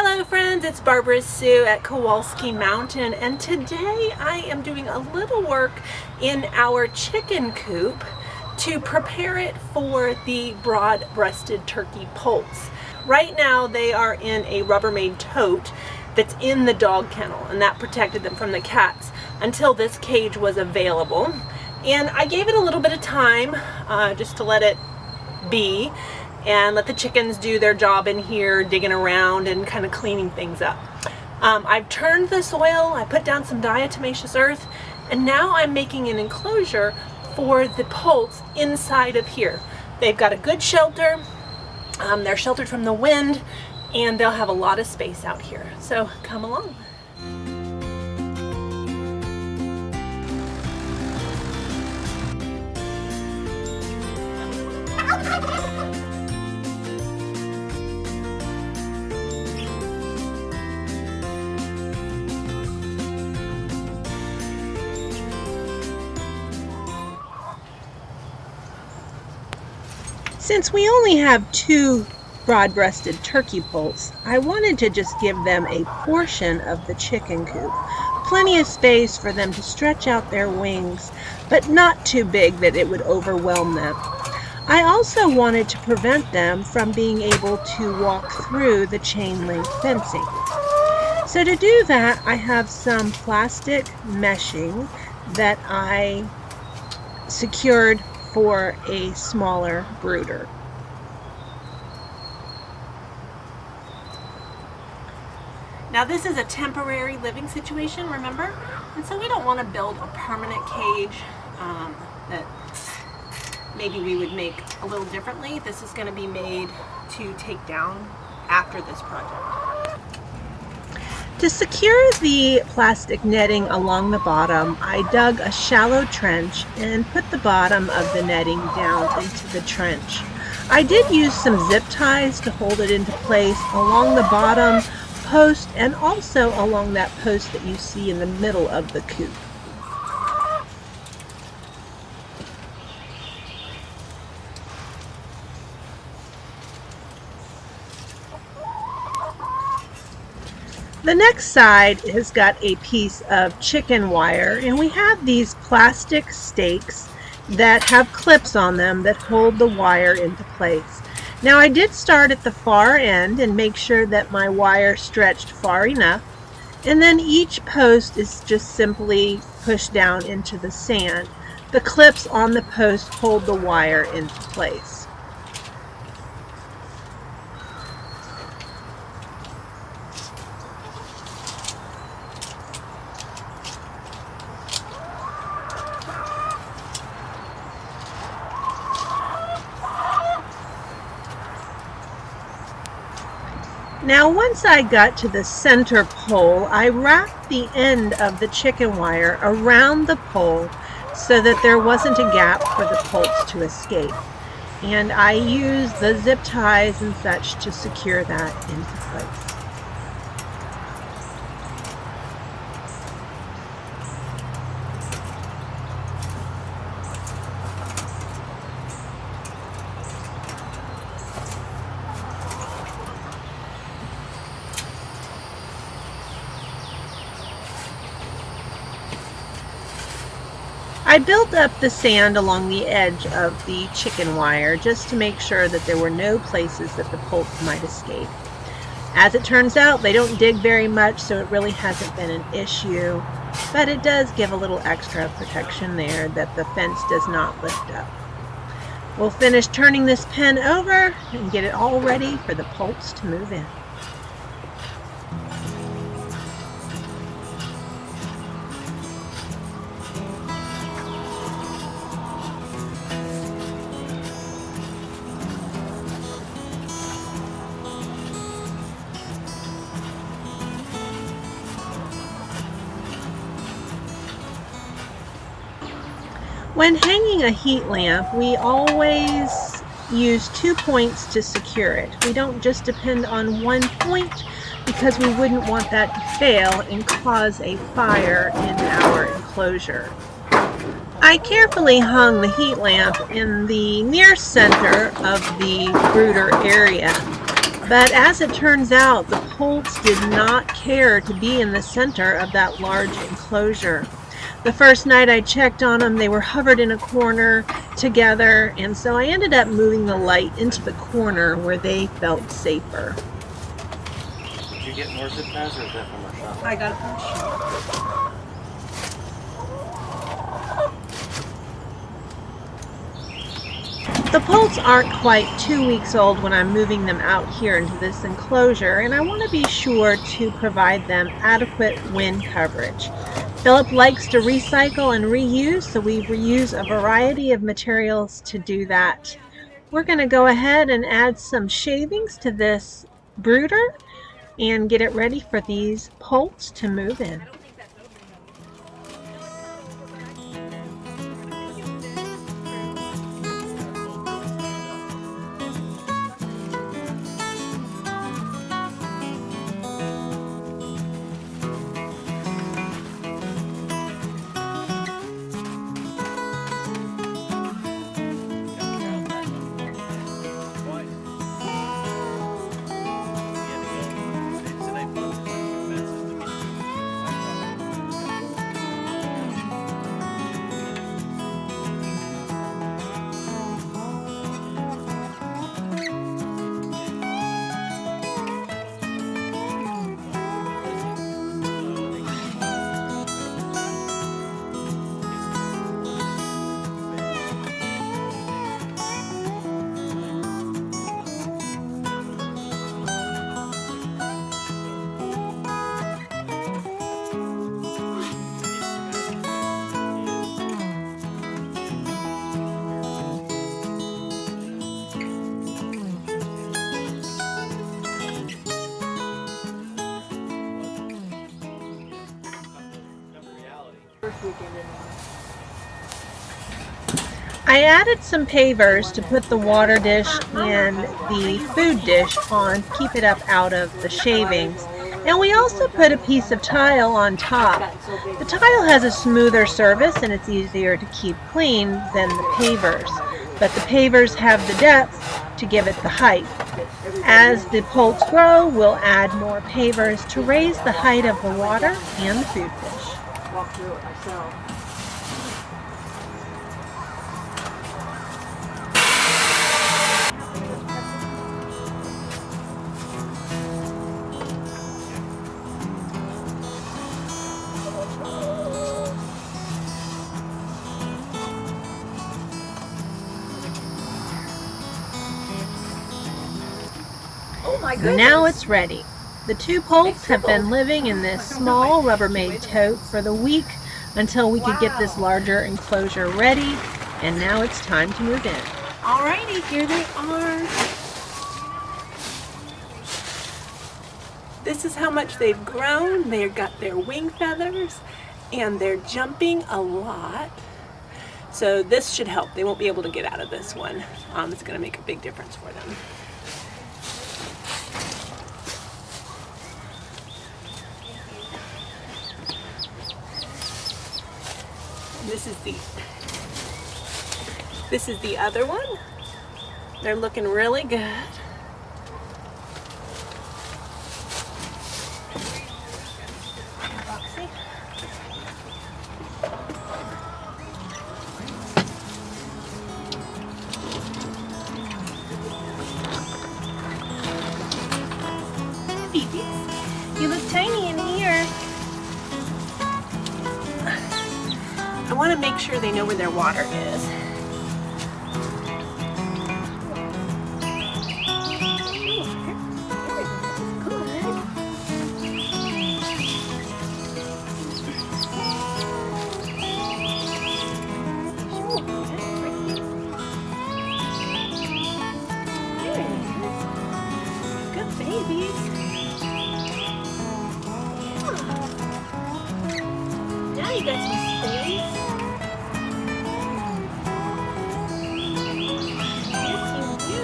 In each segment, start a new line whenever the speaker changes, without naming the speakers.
Hello friends, it's Barbara Sue at Kowalski Mountain, and today I am doing a little work in our chicken coop to prepare it for the broad-breasted turkey poults. Right now they are in a Rubbermaid tote that's in the dog kennel, and that protected them from the cats until this cage was available. And I gave it a little bit of time just to let it be and let the chickens do their job in here, digging around and kind of cleaning things up. I've turned the soil, I put down some diatomaceous earth, and now I'm making an enclosure for the poults inside of here. They've got a good shelter, they're sheltered from the wind, and they'll have a lot of space out here. So come along. Since we only have 2 broad-breasted turkey poults, I wanted to just give them a portion of the chicken coop. Plenty of space for them to stretch out their wings, but not too big that it would overwhelm them. I also wanted to prevent them from being able to walk through the chain link fencing. So to do that, I have some plastic meshing that I secured for a smaller brooder. Now this is a temporary living situation, remember? And so we don't want to build a permanent cage that maybe we would make a little differently. This is going to be made to take down after this project. To secure the plastic netting along the bottom, I dug a shallow trench and put the bottom of the netting down into the trench. I did use some zip ties to hold it into place along the bottom post and also along that post that you see in the middle of the coop. The next side has got a piece of chicken wire, and we have these plastic stakes that have clips on them that hold the wire into place. Now I did start at the far end and make sure that my wire stretched far enough, and then each post is just simply pushed down into the sand. The clips on the post hold the wire into place. Now once I got to the center pole, I wrapped the end of the chicken wire around the pole so that there wasn't a gap for the poults to escape. And I used the zip ties and such to secure that into place. I built up the sand along the edge of the chicken wire just to make sure that there were no places that the poults might escape. As it turns out, they don't dig very much, so it really hasn't been an issue, but it does give a little extra protection there that the fence does not lift up. We'll finish turning this pen over and get it all ready for the poults to move in. When hanging a heat lamp, we always use 2 points to secure it. We don't just depend on 1 point because we wouldn't want that to fail and cause a fire in our enclosure. I carefully hung the heat lamp in the near center of the brooder area. But as it turns out, the Poults did not care to be in the center of that large enclosure. The first night I checked on them, they were hovered in a corner together, and so I ended up moving the light into the corner where they felt safer.
Did you get more zip ties or is that from our shop?
I got it from the shop. The Poults aren't quite 2 weeks old when I'm moving them out here into this enclosure, and I want to be sure to provide them adequate wind coverage. Philip likes to recycle and reuse, so we reuse a variety of materials to do that. We're going to go ahead and add some shavings to this brooder and get it ready for these Poults to move in. I added some pavers to put the water dish and the food dish on to keep it up out of the shavings. And we also put a piece of tile on top. The tile has a smoother surface and it's easier to keep clean than the pavers. But the pavers have the depth to give it the height. As the Poults grow, we'll add more pavers to raise the height of the water and the food dish.
Walk through it myself. Oh my goodness.
Now it's ready. The two Poults have been living in this small Rubbermaid tote for the week until we could get this larger enclosure ready, and now it's time to move in. Alrighty, here they are. This is how much they've grown. They've got their wing feathers and they're jumping a lot. So this should help. They won't be able to get out of this one. It's going to make a big difference for them. This is the other one. They're looking really good. You look tiny in here. I want to make sure they know where their water is. Good babies. Now you got some space. Yes, you do.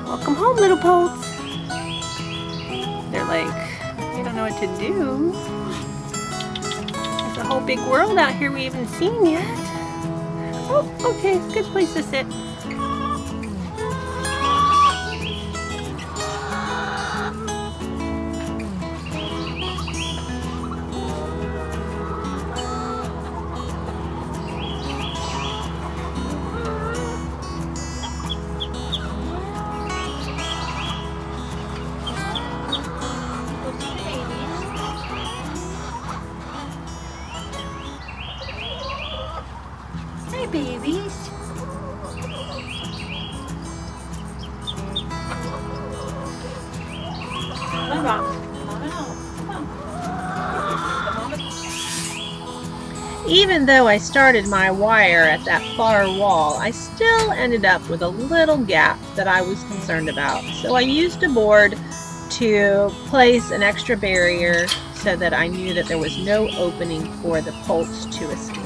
Welcome home, little Poults. They're like, they don't know what to do. There's a whole big world out here we haven't seen yet. Oh, okay, good place to sit.
Hey, babies. Come on. Come on out. Come on.
Even though I started my wire at that far wall, I still ended up with a little gap that I was concerned about. So I used a board to place an extra barrier so that I knew that there was no opening for the poults to escape.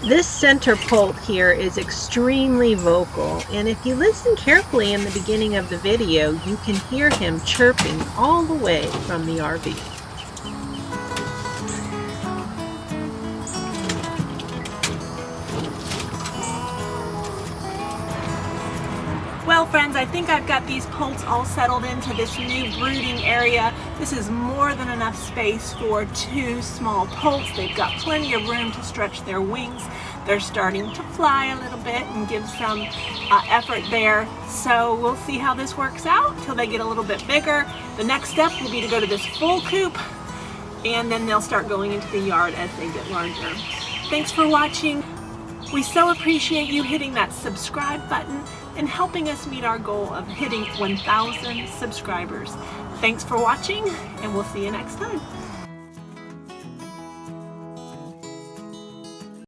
This center poult here is extremely vocal, and if you listen carefully in the beginning of the video, you can hear him chirping all the way from the RV. Well, friends, I think I've got these poults all settled into this new brooding area. This is more than enough space for 2 small poults. They've got plenty of room to stretch their wings. They're starting to fly a little bit and give some effort there. So we'll see how this works out till they get a little bit bigger. The next step will be to go to this full coop, and then they'll start going into the yard as they get larger. Thanks for watching. We so appreciate you hitting that subscribe button and helping us meet our goal of hitting 1,000 subscribers. Thanks for watching, and we'll see you next time.